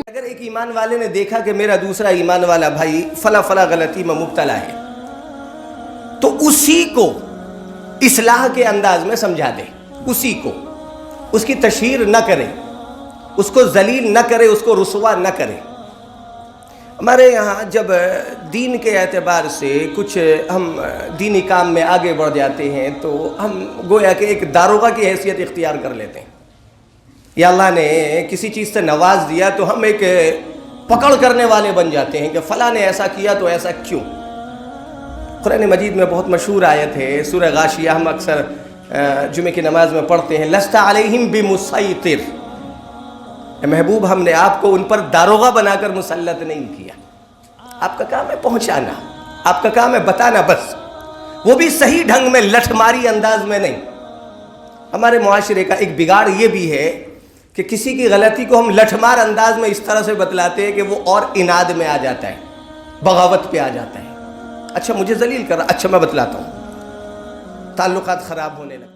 اگر ایک ایمان والے نے دیکھا کہ میرا دوسرا ایمان والا بھائی فلا فلا غلطی میں مبتلا ہے تو اسی کو اصلاح کے انداز میں سمجھا دے، اسی کو، اس کی تشہیر نہ کرے، اس کو ذلیل نہ کرے، اس کو رسوا نہ کرے۔ ہمارے یہاں جب دین کے اعتبار سے کچھ ہم دینی کام میں آگے بڑھ جاتے ہیں تو ہم گویا کہ ایک داروغہ کی حیثیت اختیار کر لیتے ہیں، یا اللہ نے کسی چیز سے نواز دیا تو ہم ایک پکڑ کرنے والے بن جاتے ہیں کہ فلاں نے ایسا کیا تو ایسا کیوں۔ قرآن مجید میں بہت مشہور آیت ہے، سورہ غاشیہ، ہم اکثر جمعہ کی نماز میں پڑھتے ہیں، لست علیہم بمسیطر، اے محبوب ہم نے آپ کو ان پر داروغہ بنا کر مسلط نہیں کیا، آپ کا کام ہے پہنچانا، آپ کا کام ہے بتانا، بس وہ بھی صحیح ڈھنگ میں، لٹھ ماری انداز میں نہیں۔ ہمارے معاشرے کا ایک بگاڑ یہ بھی ہے کہ کسی کی غلطی کو ہم لٹھ مار انداز میں اس طرح سے بتلاتے ہیں کہ وہ اور اناد میں آ جاتا ہے، بغاوت پہ آ جاتا ہے۔ اچھا مجھے ذلیل کر رہا، اچھا میں بتلاتا ہوں، تعلقات خراب ہونے لگے۔